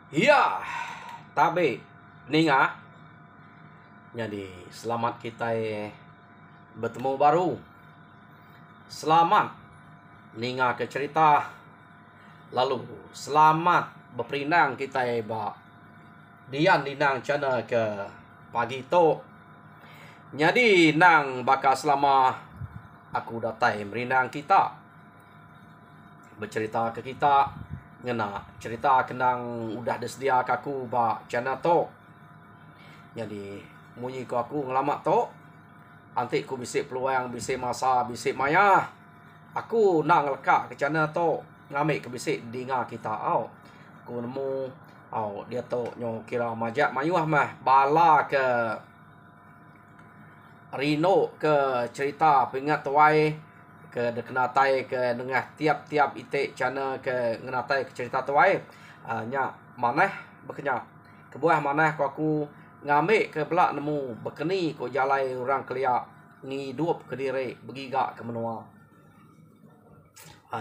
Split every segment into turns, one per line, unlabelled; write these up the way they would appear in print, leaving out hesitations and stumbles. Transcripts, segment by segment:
Iya, tabe ninga. Jadi selamat kita bertemu baru. Selamat ninga ke cerita. Lalu selamat berperinang kita ba dian dinang channel ke pagi to. Jadi nang bakal selama aku datai merinang kita bercerita ke kita ngena cerita kenang udah desedia kaku ba channel to. Jadi munyi ko aku ngelamak to anti ku bisik peluang bisik masa bisik maya aku nak ngelekak ke channel to ngamik ke bisik dinga kita au ku nemu au dia to nyo kira majak mayuah mah bala ke Rino ke cerita pingat tuai ke dekenatai ke dengah tiap-tiap itik channel ke ngenatai ke cerita tuai nya maneh bekenya kebuah maneh ko aku ngamik ke belak nemu bekeni ko jalai orang keliak ngidup ke diri begiga ke menua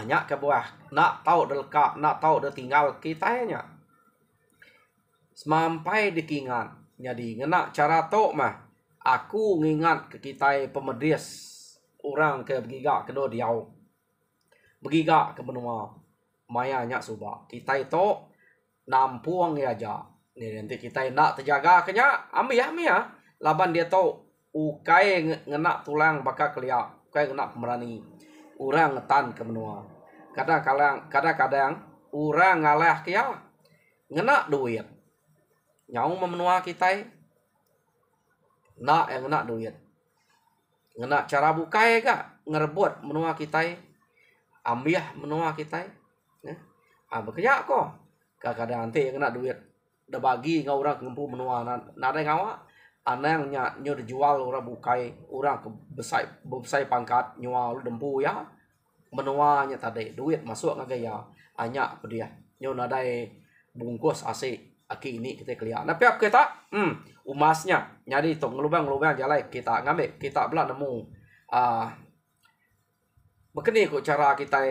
nya kebuah nak tahu delka nak tahu de tinggal kita nya semampai dikingan jadi ngena cara tok mah aku ngingat ke kita pemedis orang ke begiga ke do diau begiga ke benua maya nya suba kita itu nampuang ya aja ni nanti kita nak terjaga kenya ami ya laban dia tu ukai ngena tulang bakal kelia ukai ngena pemerani orang ngetan ke benua kadang-kadang orang ngalah kia ngena duit nyau memenua kita nak yang ngena duit ngena cara bukai ka ngerebut menua kita ambil menua kita bekerja ko kadang-kadang nanti yang kena duit dah bagi ngau orang ngempu menua nada ngawa anang nya nyo dijual orang bukai orang ke besai pangkat nyual dempu ya menua nya tadi duit masuk ngagaya anya pedia nyo nadai bungkus asik aki ini kita kelia nah piap kita umasnya nyadi tok ngelubang jalai kita ngambil kita belah nemu begini kok cara kita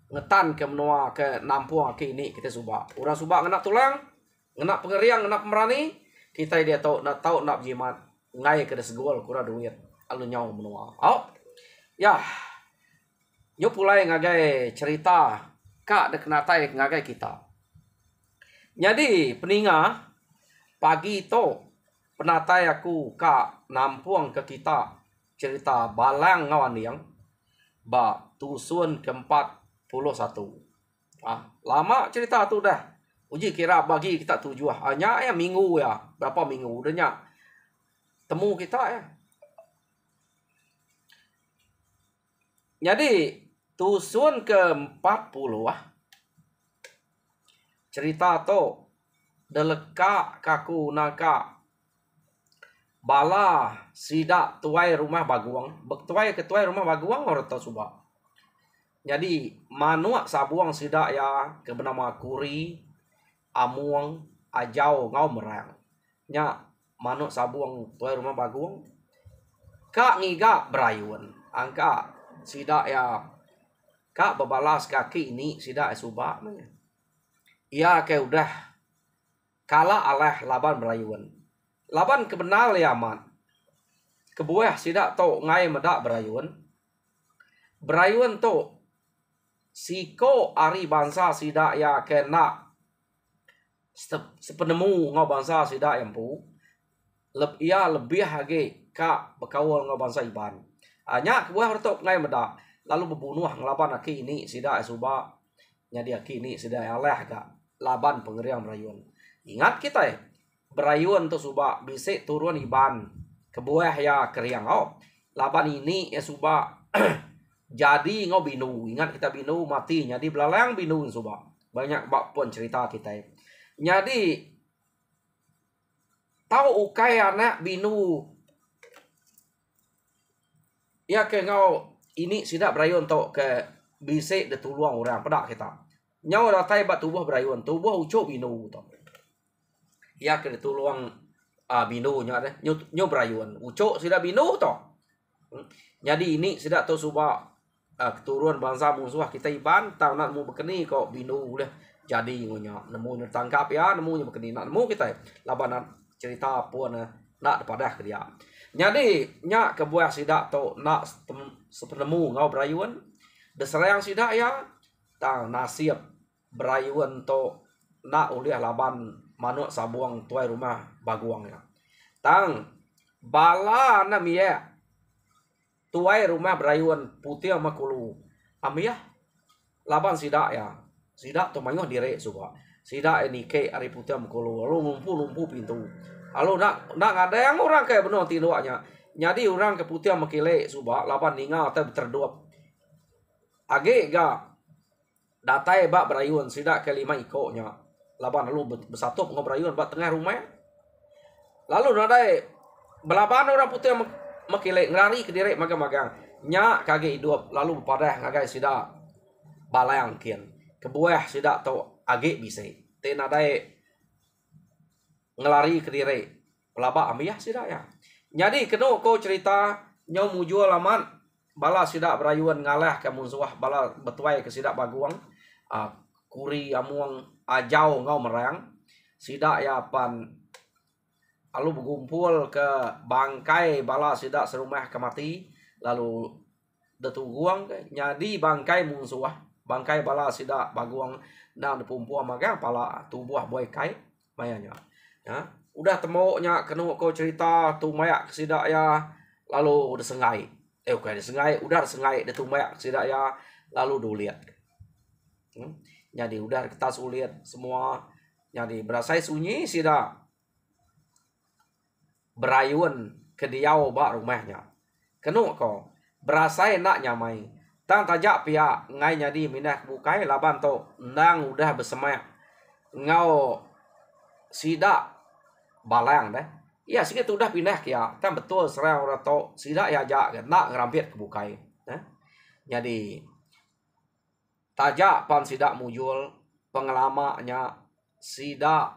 ngetan ke menua ke nampung aki ini kita subak orang subak ngena tulang ngena pengeriang ngena pemerani kita dia tahu nak jimat ngai ke segol kura duit alu nyau menua ya nyo pulai ngagai cerita kak dek natai ngagai kita jadi peninga pagi to penatai aku kak nampung ke kita cerita balang ngawan yang ba tusun ke-41 lama cerita tu dah uji kira bagi kita tujuh hanya ya minggu ya berapa minggu udahnya temu kita ya jadi tusun ke-40 cerita to deleka kaku naka bala sidak tuai rumah baguang bektuai ketuai rumah baguang orang tahu subak jadi manuak sabuang sidak ya ke bernama kuri amuang ajau ngau merang nya manuk sabuang tuai rumah baguang kak ngiga berayun angka sidak ya kak bebalas kaki ini sidak subak iya ke udah kala alah laban berayun laban kebenal yaman kebuah sidak to ngai medak berayun to siko ari bangsa sidak ya kena sepenemu ngau bangsa sidak yang pu ia lebih lagi kak berkawal ngau bangsa iban hanya kebuah retok ngai medak lalu berbunuh ngelaban aki ini sidak subak nyadi aki ini sidak alah kak laban pengeriang berayun ingat kita berayun tu subak bisik turun iban kebuah ya keriang laban ini ya subak jadi ngau binu ingat kita binu mati jadi belalang binu subak banyak bak pun cerita kita jadi tahu ukai anak binu ya ke ngau ini sidak berayun to ke bisik de tuluang orang pedak kita nyau datai bat tubuh berayun tubuh ucuk binu to ya ke tuluang binu nya deh nyo berayun ucuk sidak binu to jadi ini sidak to subak keturunan bangsa musuh kita iban tahu nak mau bekeni kok binu udah jadi ngunya nemu tangkap ya nemu begini nak nemu kita laban cerita pun nak pada ke dia jadi nya kebuah sidak to nak sepenemu ngau berayuan deserang sidak ya tang nasib berayuan to nak uliah laban manuk sabuang tuai rumah baguang ya tang bala na mia tuai rumah berayuan putih sama kulu amia laban sidak ya sidak to manyo dire suba sidak ini ke ari putih sama kulu lalu lumpuh pintu lalu nak ada yang orang kayak benar tindoaknya jadi orang ke putih sama kile suba laban ningal teh terduap age ga datai bak berayuan sidak ke 5 ikonya laban lalu bersatu ngobrayuan bak tengah rumah lalu nadai belaban orang putih makile ngelari ke direk magang-magang nya kage hidup lalu pada ngagai sidak balayang kian kebuah sidak tau age bisa te nadai ngelari ke direk pelaba amiyah sidak ya jadi keno ko cerita nyau mujual laman bala sidak berayuan ngalah ke musuh bala betuai ke sidak baguang kuri amuang ajau ngau merang sidak ya pan lalu berkumpul ke bangkai bala sidak serumah kemati lalu detuguang jadi bangkai musuh bangkai bala sidak baguang dan depumpuang magang pala tubuh boy kai mayanya ya udah temoknya kena kau cerita tu mayak sidak ya lalu udah sengai udah sengai dia tu mayak sidak ya lalu duliat jadi udah kita sulit semua jadi berasa sunyi sidak berayuan ke diau bak rumahnya kena kau berasa enak nyamai tang tajak pihak ngai jadi minah bukai laban to nang udah bersemak ngau sidak balang deh iya sikit udah pindah kia kan betul serang orang to sidak ya jak nak ngerampit ke bukai jadi tajak pan sidak mujul pengalamannya sidak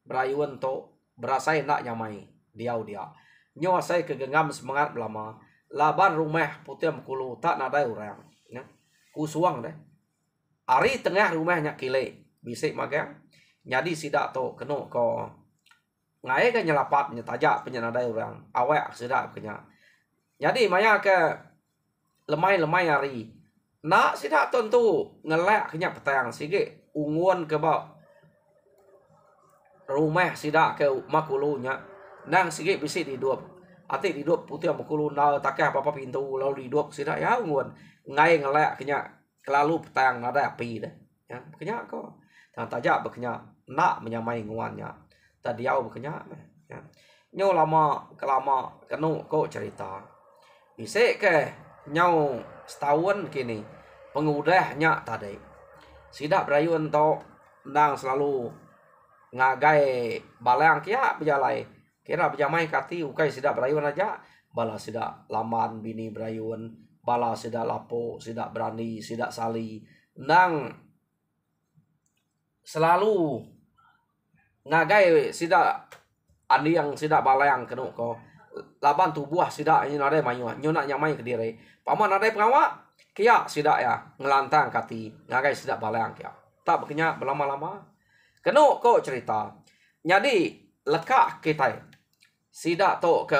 berayuan to berasa enak nyamai dia nyawa saya kegenggam semangat lama laban rumah putih mekulu tak nadai orang ya kusuang deh ari tengah rumahnya kile bisik magang jadi sidak to keno ko ngai kan nyelapat tajak penyanadai orang awak sidak kenya jadi maya ke lemai hari nak sidak tentu ngelak kenya petang sige unguan ke bawah rumah sidak ke makulunya nang sige bisik hidup ati hidup putih makulu nal takah apa pintu lalu hidup sidak ya unguan ngai ngelak kenya kelalu petang nada api deh ya kenya ko tang tajak bekenya nak menyamai nguannya tadiau bekenya ya nyo lama kelama kenu ko cerita bisik ke nyau setahun kini pengudahnya tadi sidak berayuan to nang selalu ngagai balang kia berjalai kira berjamai kati ukai sidak berayuan aja bala sidak laman bini berayuan bala sidak lapo sidak berani sidak sali nang selalu ngagai sidak andi yang sidak balayang kenu ko laban tubuh sidak ini nade mayu nyona nyamai ke diri paman nade pengawa kia sidak ya ngelantang kati ngagai sidak balayang kia tak bekenya berlama-lama kenu ko cerita jadi lekak kita sidak to ke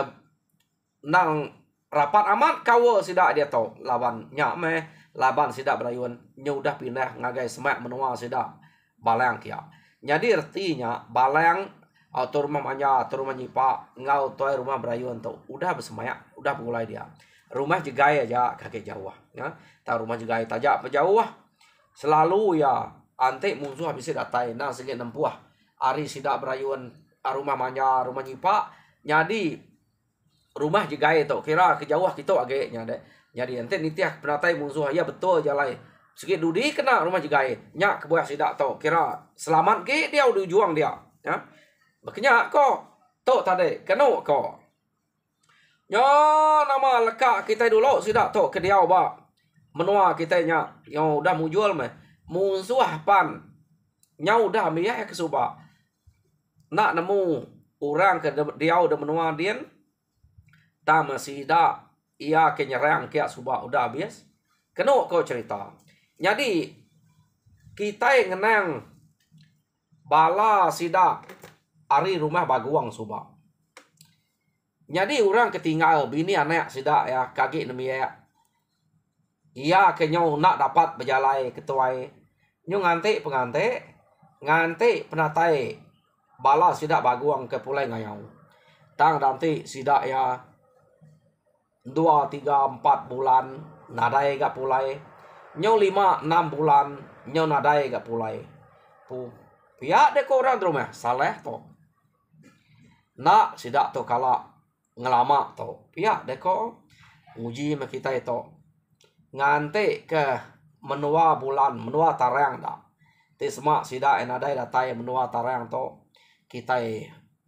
nang rapat amat kawo sidak dia to laban nyame laban sidak berayuan nyudah pindah ngagai semak menua sidak balayang kia jadi artinya balayang atau rumah manja atau rumah nyipa ngau toy rumah berayuan to udah bersemayak udah mulai dia rumah jegai aja kakek jauh ya tahu rumah jegai tajak pejauh selalu ya ante musuh habis datai nah segi nempuah ari sidak berayuan rumah manja rumah nyipa jadi rumah jegai to kira kejauh kita agaknya deh jadi ente nitiah penatai musuh ya betul jalai segi dudi kena rumah jegai nyak kebuah sidak to kira selamat ke dia udah juang dia ya makanya kok to tadi keno kok nyo nama lekak kita dulu sidak to ke dia ba menua kita nya yang udah mujual meh musuh pan nya udah ambil ke suba nak nemu orang ke dia udah menua dien ta masih dak ia ke nyerang kia suba udah habis keno kau cerita jadi kita ngenang bala sida ari rumah baguang suba. Jadi orang ketinggal bini anak sida ya kaki nemi ya. Iya kenyo nak dapat berjalai ketuai. Nyo ngante penatai bala sida baguang ke pulai ngayau. Tang nanti sida ya 2, 3, 4 bulan nadai gak pulai. Nyo 5, 6 bulan nyo nadai gak pulai. Pihak deko orang rumah saleh to. Nak sida to kala ngelama to. Pihak deko nguji me kita itu. Ngante ke menua bulan, menua tarang dak. Tisma sida enadai datai menua tarang to. Kita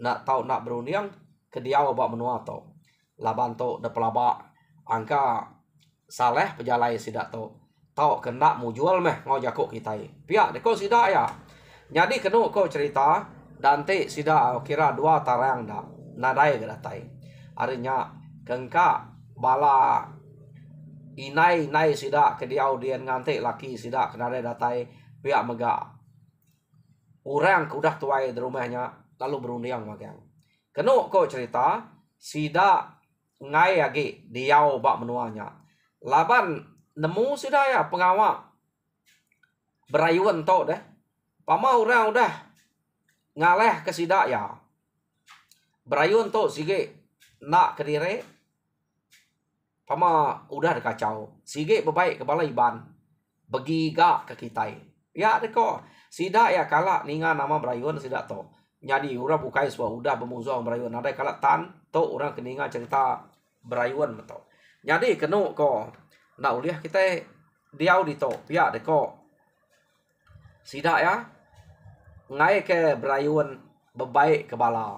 nak tahu nak berunding ke dia bak menua to. Laban to de pelaba angka saleh pejalai sida to. Tau kena mu jual meh ngojako kita. Pihak deko sida ya. Jadi kenu ko cerita dante sida kira 2 tarang dak. Nadai ke datai. Artinya kengka bala inai sida ke dia audien ngante laki sida kenare datai pihak mega orang udah tuai di rumahnya lalu berunding magang. Kenu ko cerita sida ngai agi diau bak menuanya. Laban nemu sida ya pengawak berayuan to deh. Pama orang udah ngaleh ke sida ya. Berayuan to sige nak kedire. Pama udah kacau. Sige bebaik ke balai ban. Bagi gak ke kita. Ya deko. Sida ya kala ninga nama berayuan sida to. Jadi orang bukai semua udah bermusuh berayuan. Ada kala tan to orang keninga cerita berayuan betul. Jadi kenu ko nak uliah kita diau di to. Ya deko. Sida ya ngai ke berayuan bebaik ke bala.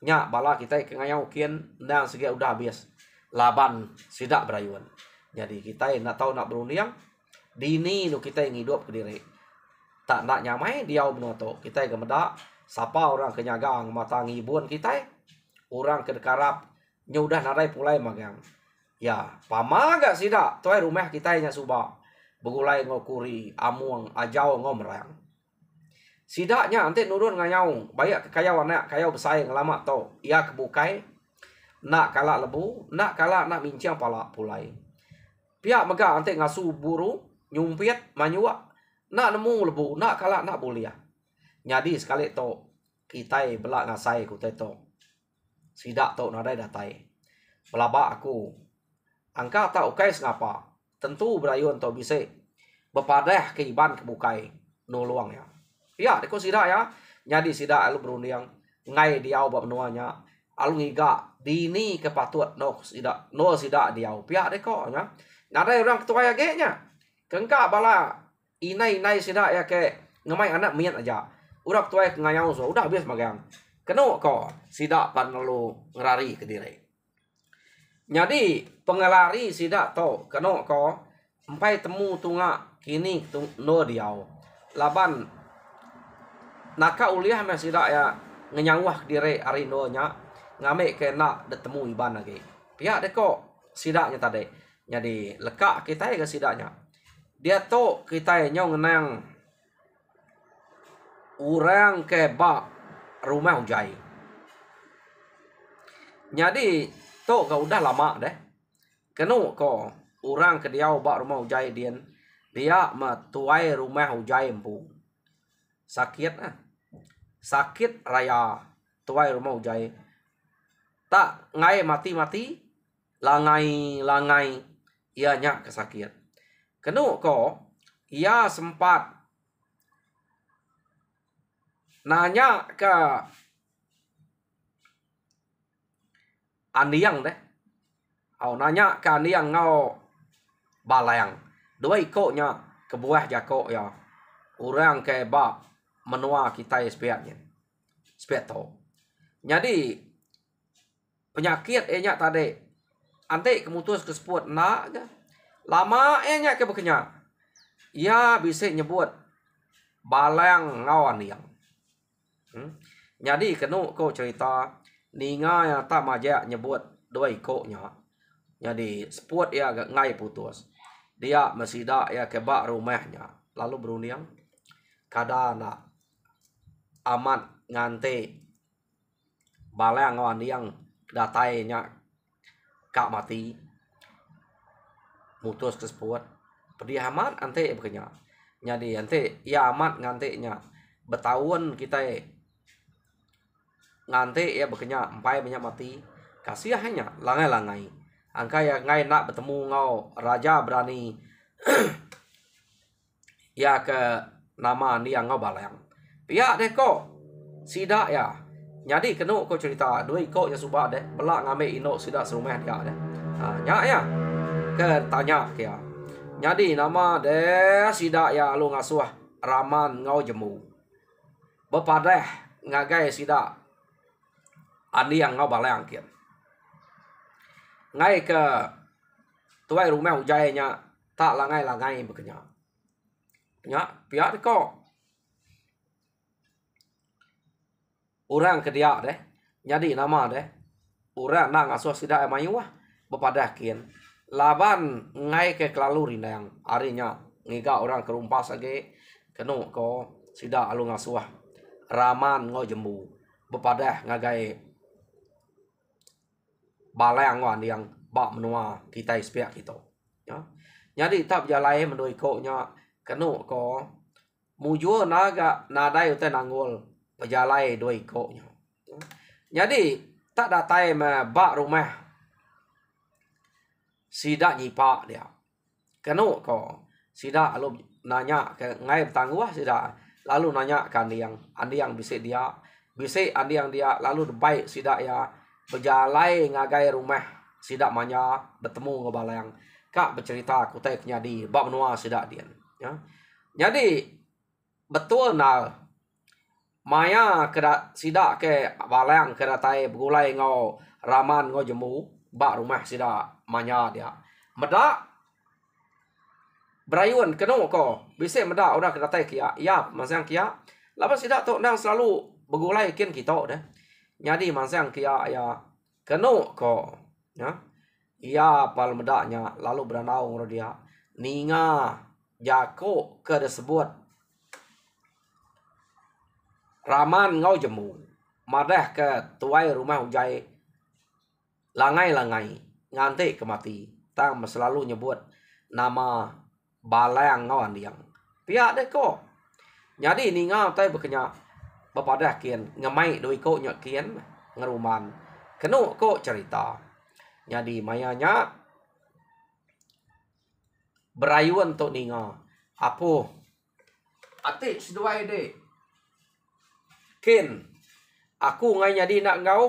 Nya bala kita ke ngayau kian dan segi udah habis. Laban sidak berayuan. Jadi kita nak tahu nak berunding dini nu kita hidup ke diri. Tak nak nyamai dia benoto. Kita gemeda sapa orang kenyagang mata ngibun kita. Orang kedekarap nyudah narai pulai magang. Ya, pama gak sidak tuai rumah kita nya suba. Begulai ngokuri amuang ajau ngomrang. Sidaknya nanti nurun ngayau. Banyak kekayau anak kayau bersaing lama to. Ia kebukai nak kala lebu, nak kala nak mincang pala pulai. Pihak mega ante ngasu buru, nyumpit, manyua, nak nemu lebu, nak kala nak bulia. Jadi sekali to, kita belak ngasai ku to. Sidak to nadai datai. Belaba aku. Angka tak ukai ngapa. Tentu berayun to bisa bepadah ke iban kebukai nuluang ya. Ya, deko sidak ya. Jadi sidak alu berunding ngai diau bab nuanya. Alu ngiga dini kepatut no sida diau pihak deko nya. Nada orang ketua ya ge nya. Kengka bala inai sida ya ke ngemai anak mian aja. Urak ketua ngayau so udah habis magang. Kenu ko sida pan lalu ngerari ke diri. Jadi pengelari sida to kenu ko empai temu tunga kini no diau. Laban naka uliah me sida ya ngenyawah diri ari no nya. Ngame kena detemu iban lagi. Pihak deko sidaknya tadi. Jadi lekak kita ke sidaknya. Dia to kita nyong ngenang orang ke bak rumah ujai. Jadi to kau udah lama deh. Kenu ko orang ke dia bak rumah ujai dia metuai rumah ujai empu. Sakit sakit raya tuai rumah ujai. Tak ngai mati langai ia nyak kesakit. Kenu ko ia sempat nanya ke Andiang deh. Nanya ke Andiang ngau balayang. Dua ikutnya ke buah jako ya. Orang ke bak menua kita sepiatnya. Sepiat to. Jadi penyakit enya tadi ante kemutus keseput nak lama enya ke bekenya ia bisa nyebut balang ngawan yang jadi kenu ko cerita ninga yang tak majak nyebut dua ikutnya jadi seput ia ngai putus dia mesida ya ke bak rumahnya lalu berunding kada nak amat ngante balang ngawan yang datainya kak mati mutus tersebut pedih amat ante bekenya jadi ante ya amat ngante nya bertahun kita ngante ya bekenya empai banyak mati kasih hanya langai angka ya ngai nak bertemu ngau raja berani ya ke nama ni yang ngau balang pihak deko sidak ya jadi kena kau cerita dua ikut yang subah deh belak ngambil inok sidak serumah dia deh nyak ya ke tanya dia jadi nama deh sidak ya lu ngasuh raman ngau jemu bepadah ngagai sidak andi yang ngau balang kian ngai ke tuai rumah ujainya tak langai bekenya nya pihak deko orang ke dia deh jadi nama deh orang nak ngasuh sidak mayu bepadah kian laban ngai ke kelalu rindang arinya ngiga orang kerumpas age kenu ko sidak alu ngasuh raman ngo jembu bepadah ngagai balang wan yang bak menua kita ispiak kita ya jadi tak jalai mendoi ko nya kenu ko mujur naga nadai ute nanggul pejalai doi ko nya jadi tak datai ma bak rumah sidak nyipak dia kenu ko sidak alu nanya ke ngai bertangguh sidak lalu nanya ke andi yang bisik dia bisik andi yang dia lalu baik sidak ya berjalai ngagai rumah sidak manya bertemu ngebalang kak bercerita kutai kenyadi bab menua sidak dia ya jadi betul na maya keda sidak ke balang kedatai bergulai ngau raman ngau jemu bak rumah sidak manya dia medak berayun kenu ko bisik medak udah kedatai kia ya masang kia lapan sidak tok nang selalu bergulai kin kita dah jadi masang kia ya kenu ko ya ia pal medaknya lalu beranau ngoro dia ninga jako ke disebut raman ngau jemu madah ke tuai rumah ujai langai ngante kemati tang selalu nyebut nama balang ngawan yang pihak deh ko jadi ninga tai bekenya bepadah kian ngemai doi ko nyak kian ngeruman kenu ko cerita jadi mayanya berayuan tok ninga apo atik seduai de kin aku ngai jadi nak ngau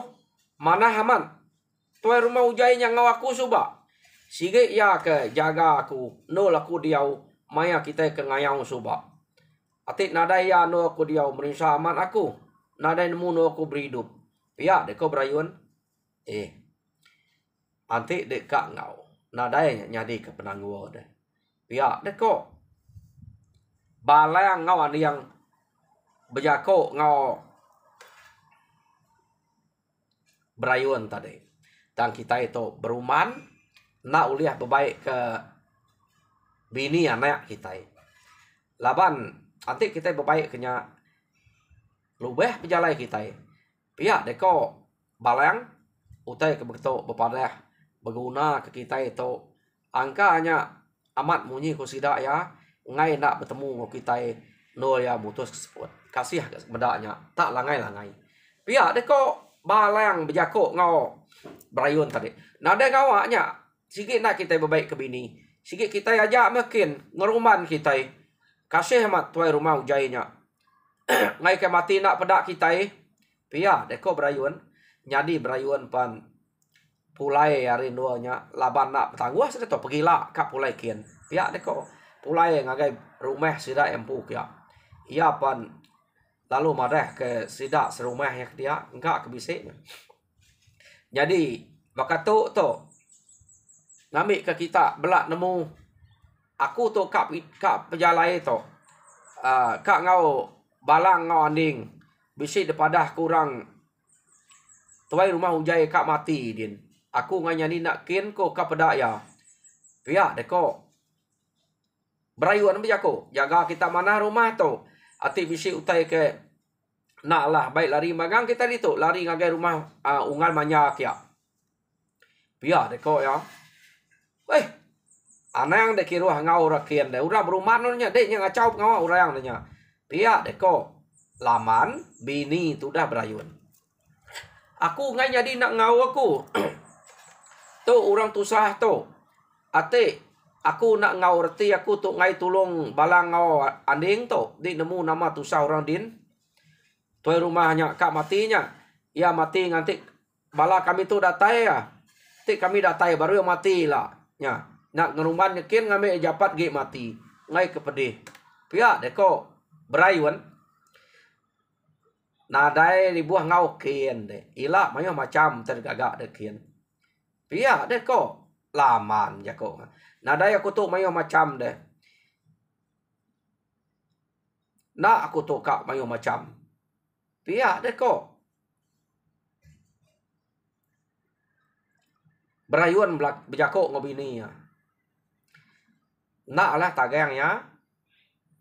mana haman tuai rumah ujai yang ngau aku suba sige ya ke jaga aku no laku diau maya kita ke ngayau suba atik nadai ya no aku diau merisa aman aku nadai nemu no aku berhidup pihak deko berayuan antik dek kak ngau nadai nyadi ke penangguh deh pihak deko balang ngau andi yang bejako ngau berayuan tadi tang kita itu beruman nak uliah berbaik ke bini anak kita laban antik kita berbaik kenya lubeh pejalai kita pihak deko balang utai ke begitu bepadah berguna ke kita itu angkanya amat munyi ku sidak ya ngai nak bertemu ku kita no ya mutus tersebut kasih medaknya tak langai pihak deko balang bejako ngau berayun tadi nada ngawaknya sikit nak kita berbaik ke bini sikit kita ajak makin ngeruman kita kasih amat tuai rumah ujainya ngai ke mati nak pedak kita pihak deko berayun jadi berayun pan pulai hari duanya laban nak petangguh sudah tu pergilah kap pulai kian pihak deko pulai ngagai rumah sidak empuk ya ia pan lalu marah ke sidak serumah yang dia enggak kebisiknya jadi bakatuk tu ngambil ke kita belak nemu aku tu kap pejalai tu kak ngau balang ngau anding bisik depadah kurang tuai rumah ujai kak mati din aku nganya ni nak kin ko kap pedak ya pihak deko Berayuan berjako. Jaga kita mana rumah tu. Ati bisi utai ke nak lah baik lari magang kita itu lari ngagai rumah ungal manya kia. Pia deko ya. Anang de kiruah ngau rakian de ura beruman nya de nya ngacau ngau urang nya. Pia deko laman bini tu dah berayun. Aku ngai jadi nak ngau aku. Tu orang tusah tu. Ate aku nak ngau reti aku tu ngai tulung balang ngau anding tu. Di nemu nama tusah orang din. Tuai rumahnya kak matinya. Ya mati nganti bala kami tu datai ya. Ti kami datai baru yang mati lah. Ya. Nak ngeruman nyekin ngambil japat ge mati. Ngai kepedih. Pia deko berayun. Nadai dibuah ngau kian de. Ila mayo macam tergagak de kian. Pia deko laman jako. Nadai aku tu mayo macam de. Nak aku tu kak mayo macam. Pia deko. Berayun berjako ngobini ya. Nak lah tagang ya.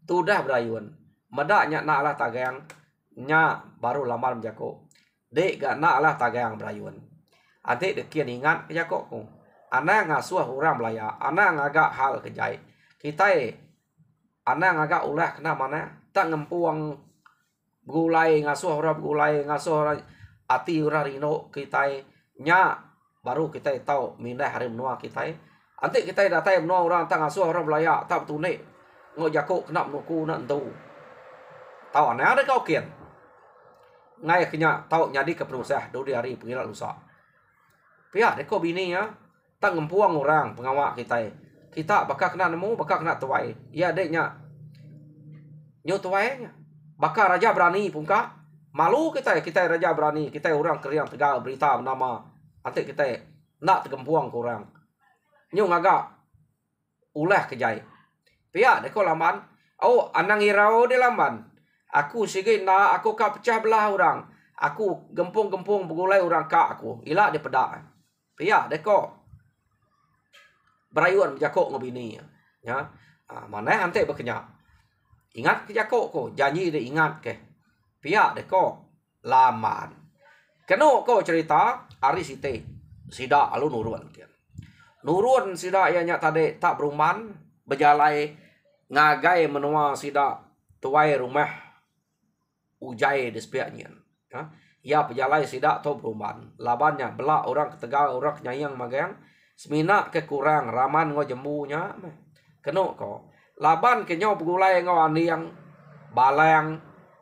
Tu dah berayun. Medaknya nak lah tagang. Nya baru lamar berjako. Dek gak nak lah tagang berayun. Adik dekian ingat berjako ku. Anak ngasuh orang belaya. Anak ngagak hal kejai. Kita anak ngagak ulah kena mana. Tak ngempuang gulai ngasuh orang gulai ngasuh orang ati orang rino kita nya baru kita tahu mindah hari menua kita. Antik kita datai menua orang tak ngasuh orang belaya tak betune ngo jako kena menuku nak tu. Tahu aneh ada kau kian. Ngai kenya tahu nyadi ke perusah do di hari pengilat lusa. Pihak deko bini ya tak ngempuang orang pengawak kita. Kita bakal kena nemu bakal kena tuai. Ya adiknya. Nyo tuainya. Bakal raja berani pungka. Malu kita raja berani. Kita orang keriang tegal berita nama. Antik kita nak tergempuang ke orang. Nyo ngagak ulah kejai. Pihak deko laman. Oh anang irau di laman. Aku sige na aku kak pecah belah orang. Aku gempung-gempung begulai orang kak aku. Ila dia pedak. Pihak deko. Berayuan berjakok ngobini. Ya. Mana antik berkenyak. Ingat ke jakok ko. Janji dia ingat ke. Pihak deko. Laman. Keno ko cerita. Ari site. Sida alu nurun. Nurun sida ianya tadi tak beruman. Berjalai. Ngagai menua sida. Tuai rumah. Ujai di sepiaknya. Ya berjalai sida to beruman. Labannya belak orang ketegal. Orang kenyayang magang. Semina kekurang. Raman ngo jembunya. Keno ko. Laban kenyo begulai ngau andiang. Balang.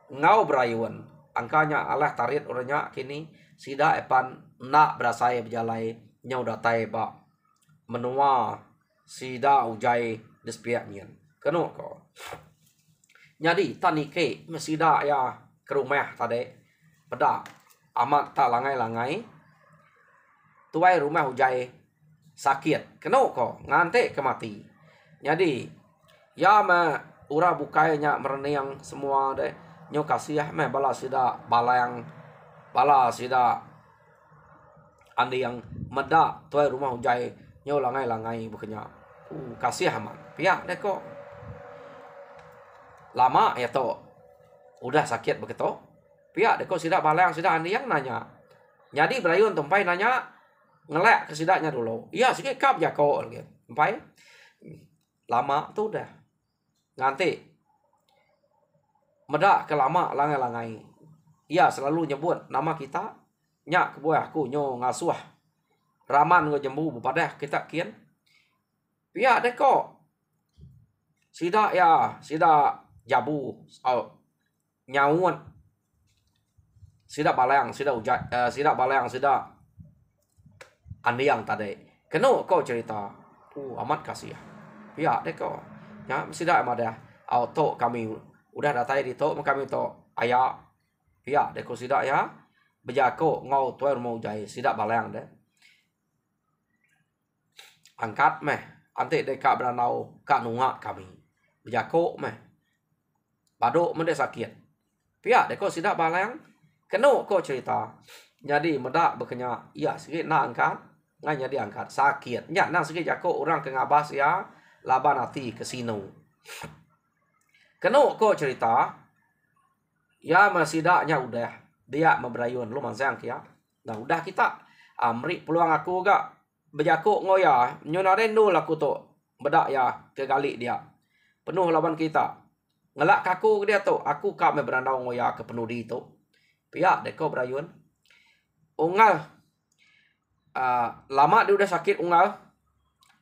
Ngau berayuan. Angkanya Allah tarit orangnya kini. Sida epan nak berasai berjalai. Nyau datai bak. Menua. Sida ujai despiaknya. Keno ko. Jadi tani ke. Sida ya ke rumah tadi. Pedak. Amat tak langai-langai. Tuai rumah ujai. Sakit. Keno ko. Ngante kemati. Jadi. Ya me ura bukainya mereniang semua de nyo kasih me bala sida balang bala sida andi yang meda tuai rumah ujai nyo langai-langai bukanya kasih aman pihak de ko lama ya to udah sakit begitu pihak de ko sida balang sida andi yang nanya jadi berayun tumpai nanya ngelek ke sidanya dulu iya sikit kap jako gitu tumpai lama tuh udah nganti medak ke lama langai-langai. Ia selalu nyebut nama kita. Nyak kebuah aku nyo ngasuh. Raman ngo jembu bupadah kita kian. Pia deko. Sida ya, sida jabu. Nyawun. Sida balang, sida ujat, sida balang, sida andiang tadi. Keno kau cerita. Amat kasih. Pia deko. Ya, sida amadah. Auto kami udah datai di to kami to ayah. Ya, deko sida ya. Bejako ngau tuai rumah ujai sida balang de. Angkat meh. Ante deka beranau kak nunga kami. Bejako meh. Baduk mende sakit. Pia deko sida balang. Keno ko cerita. Jadi medak berkenya. Iya sikit nak angkat. Ngai jadi angkat. Sakit. Nyak nang sikit jako orang ke ngabas ya. Laban hati ke sino. Keno ko cerita, ya masidaknya udah dia memberayun lu mansang kia. Nah udah kita amri peluang aku gak berjakuk ngoya nyona rendu laku tu bedak ya ke gali dia penuh lawan kita ngelak kaku dia tu aku kak me berandau ngoya ke penuh di itu pihak deko berayun ungal lama dia udah sakit ungal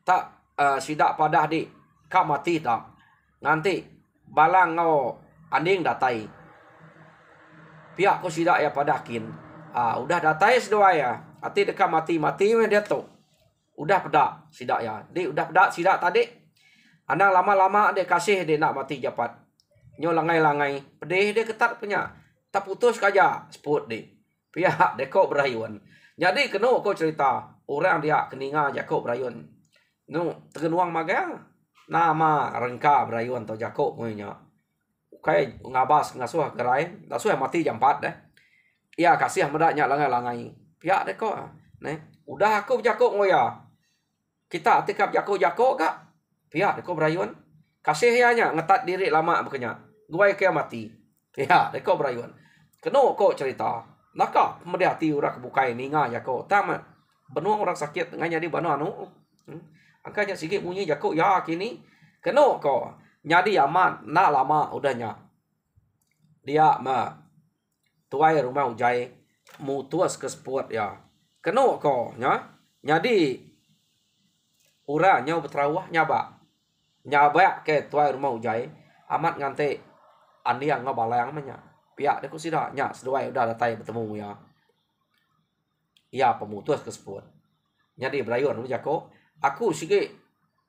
tak sidak padah di kak mati tak nanti balang ngau anding datai pihak ko sidak ya padakin udah datai sedua ya ati dekat mati dia tu udah pedak sidak ya di udah pedak sidak tadi anak lama-lama dia kasih dia nak mati japat nyo langai-langai pedih dia ketat punya tak putus kaja seput di pihak deko berayun jadi keno ko cerita orang dia keninga jako berayun nu tegenuang magang nama rengka berayun to jako munya kai ngabas ngasuh gerai ngasuh mati jam 4 deh iya kasih medaknya langai-langai pihak deko ne udah aku jako ngoya kita tikap jako-jako kak pihak deko berayun kasih hanya ngetat diri lama bekenya gue ke mati pihak deko berayun keno ko cerita naka mede hati urak bukai ninga jako tama benuang orang sakit nganya di banu anu angkanya sikit bunyi jako ya kini keno ko nyadi aman na lama udahnya dia tuai rumah ujai mutuas ke sport ya keno ko nya nyadi ura nyau betrawah nyaba ke tuai rumah ujai amat ngante andi yang ngabalayang manya pihak dia kusida nya seduai udah datai bertemu ya iya pemutus ke sport nyadi berayun jako aku sige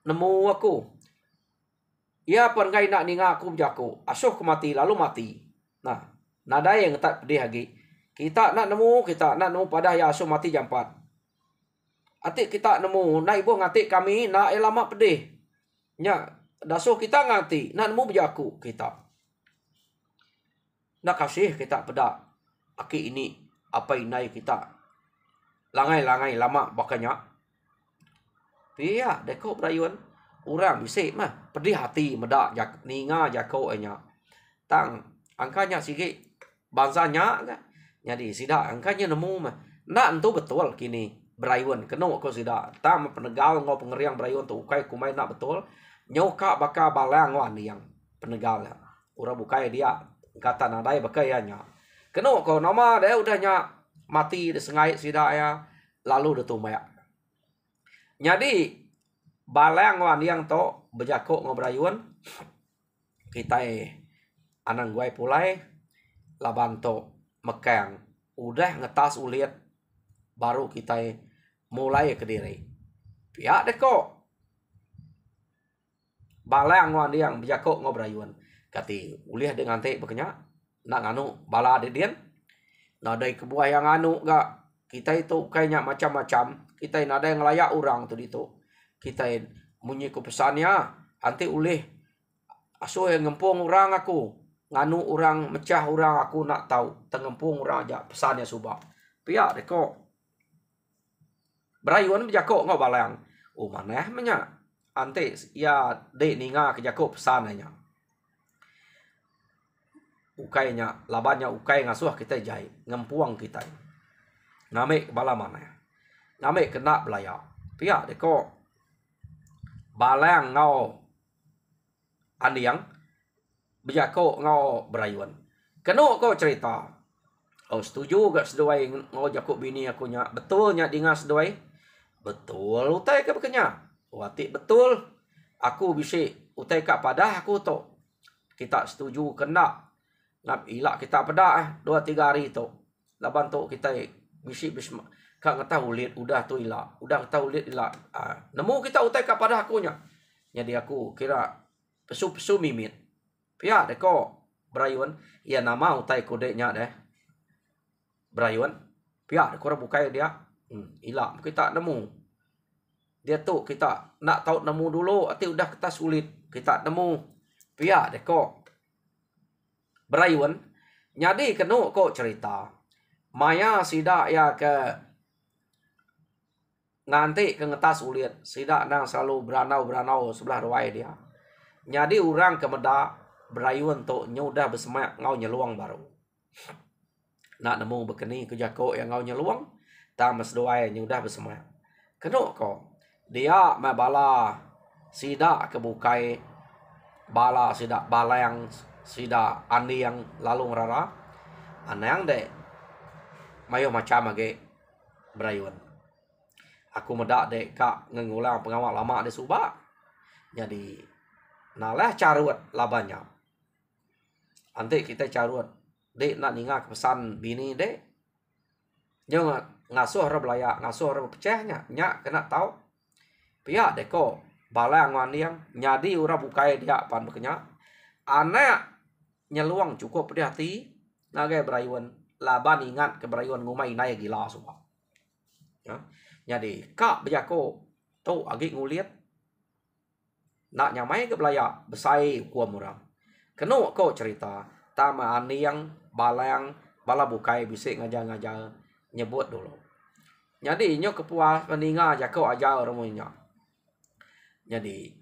nemu aku iya pengai nak ninga aku jako asuh ku mati lalu mati nah nada yang tak pedih lagi kita nak nemu pada ya asuh mati jam 4 atik kita nemu na ibu ngati kami na lama pedih nya dasuh kita ngati nak nemu berjaku kita nak kasih kita pedak aki ini apa inai kita langai-langai lama bakanya pihak deko berayun orang bisa mah pedih hati medak ninga jako enya tang angkanya sikit bansanya jadi sidak angkanya nemu mah nak entu betul kini berayun keno ko sida tam penegal ngau pengeriang berayun tu kai kumai nak betul nyoka baka balang wan yang penegal ura bukai dia kata nadai bakainya keno ko nama dia udahnya mati disengai sida ya lalu detumaya jadi balang wan yang to bejako ngau berayun kita anang guai pulai labanto mekang udah ngetas uliat baru kita mulai ke diri pihak deko balang wan yang bijako ngobrayun kati uliah dengan te bekenya nak nganu bala dedien nadai kebuah yang anu gak kita itu kayaknya macam-macam kita nada yang layak orang tu itu kita munyi ku pesannya anti ulih asuh yang ngempung orang aku nganu orang mecah orang aku nak tahu tengempung orang aja pesannya subah pihak deko berayun berjakok ngau balang maneh menya ante ya de ninga kejakok pesananya ukainya labannya ukai ngasuh kita jai ngempuang kita name bala mana name kena belaya pihak deko balang ngau andiang berjakok ngau berayun keno ko cerita setuju gak seduai ngau jakok bini aku nya betulnya dingas seduai betul utai ke bekenya wati betul aku bisa utai kak padah aku to kita setuju kena ngap ilak kita pedah 2-3 hari to laban to kita bisi kak ngetahu lihat udah tu ilak udah tahu lihat ilak nemu kita utai kak padah aku nya jadi aku kira pesu mimit pihak deko berayun ya nama utai kodenya deh berayun pihak deko bukai dia ilak kita nemu dia tu kita nak tahu nemu dulu ati udah kita sulit kita nemu pihak deko berayun jadi keno kok cerita maya sida ya ke nganti ke ngetas ulit sida nang selalu beranau sebelah ruai dia Jadi orang kemeda berayun to nyudah bersemak ngau nyeluang baru. Nak nemu bekeni ke jako yang ngau nyeluang, tamas doai nyudah bersemak. Kenok ko dia ma bala sida kebukai bala sida bala yang sida andi yang lalu ngerara anang de mayo macam age berayun. Aku medak de kak ngengulang pengawal lama de subak. Jadi nalah carut labanya. Ante kita carut dek nak ningak pesan bini dek. Jangan ngasuh ra belaya, ngasuh ra pecahnya, nyak kena tahu. Pihak deko balang yang nyadi ura bukai dia pan bekenya. Anak nyeluang cukup hati nagai berayun laban ingat ke berayun ngumai nai gila semua. Ya. Jadi kak bejako tu agi nguliat nak nyamai ke belaya besai kuam orang. Keno ko cerita tama ani yang balang bala bukai bisik ngajar-ngajar nyebut dulu. Jadi nyo kepuas peninga jako aja orangnya. Jadi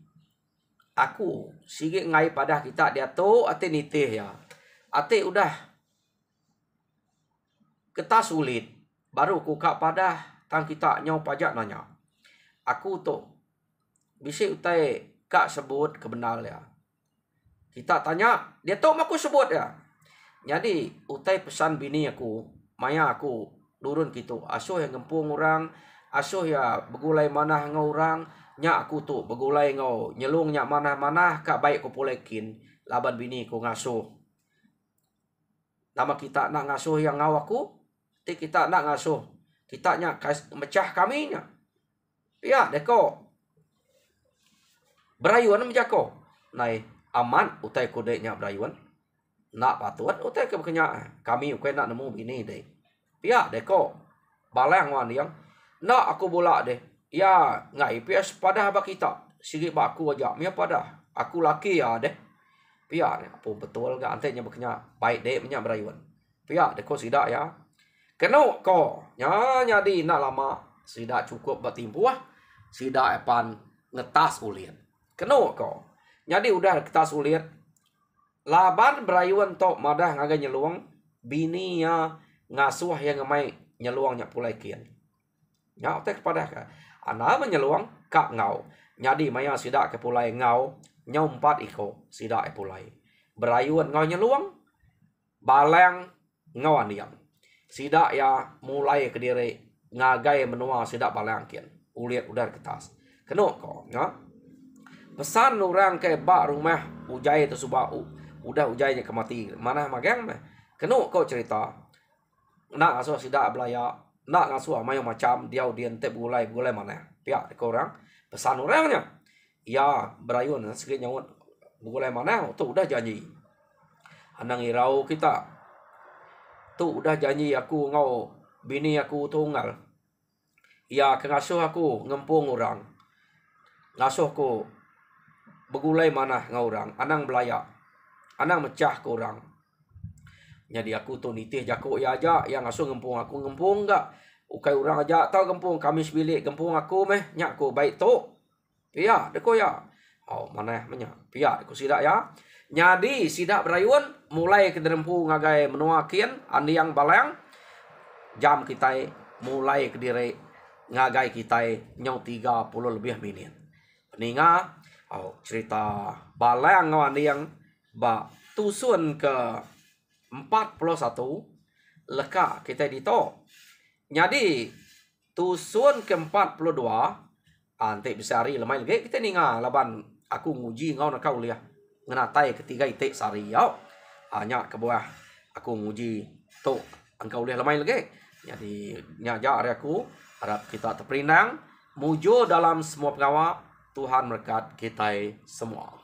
aku sige ngai pada kita dia tu ate nitih ya. Ate udah kita sulit baru kuka pada tang kita nyau pajak nanya. Aku tu bisik utai kak sebut kebenar ya. Kita tanya dia tu aku sebut ya. Jadi utai pesan bini aku, maya aku turun gitu. Asuh yang ngempung orang, asuh ya begulai manah ngau orang, nya aku tu begulai ngau nyelung nya manah-manah kak baik ku polekin laban bini ku ngasuh. Nama kita nak ngasuh yang ngau aku, kita nak ngasuh. Kita nya mecah kami nya. Ya deko. Berayuan menjako. Nai aman utai kodenya berayuan. Nak patut utai ke bekenya kami ukay nak nemu bini deh. Pia deko balang wan yang nak aku bola deh. Ya ngai pia pada haba kita. Sigi ba aku aja mia pada. Aku laki ya deh. Pia apa betul ke antenya bekenya baik deh menya berayuan. Pia deko sidak ya. Keno ko nya nyadi nak lama sidak cukup batimpuah. Sidak epan ngetas ulian. Keno ko. Nyadi udah ngetas ulian. Laban berayuan tok madah ngaga nyeluang bini ya ngasuh yang ngemai nyeluangnya pulai kian. Nya otek kepada ka. Ana menyeluang kak ngau. Nyadi maya sidak ke pulai ngau nyompat iko sidak e pulai. Berayuan ngau nyeluang balang ngau aniang. Sidak ya mulai ke diri ngagai menua sidak balang kian. Uliat udah ketas. Keno ko nya. Pesan orang ke bak rumah ujai tu subak udah ujainya kemati mana magang mah keno kau cerita nak ngasuh sidak belaya nak ngasuh amai macam dia ente bulai mana pihak orang pesan orangnya ya berayun sikit nyawut bulai mana tu udah janji anang irau kita tu udah janji aku ngau bini aku tunggal ya ngasuh aku ngempung orang ngasuhku begulai mana ngau orang anang belaya anang mecah ke orang. Jadi aku tu nitih jako ya aja yang asuh ngempung aku ngempung enggak. Ukai orang aja tahu ngempung kami sebilik ngempung aku meh nyak ko baik tu. Pia deko ya. Oh mana menya. Pia deko sidak ya. Nyadi sidak berayun mulai ke derempu ngagai menuakin andi yang balang jam kita mulai ke diri ngagai kita nyau 30 lebih minit. Peninga cerita balang andi yang ba tusun ke 41 leka kita dito. Jadi tusun ke 42 ante bisa hari lemai lagi kita ninga laban aku nguji ngau nak kau liah ngenatai ketiga itik sari yau hanya ke bawah aku nguji tu engkau liah lemai lagi. Jadi nyaja hari aku harap kita terperinang mujo dalam semua pengawa Tuhan berkat kita semua.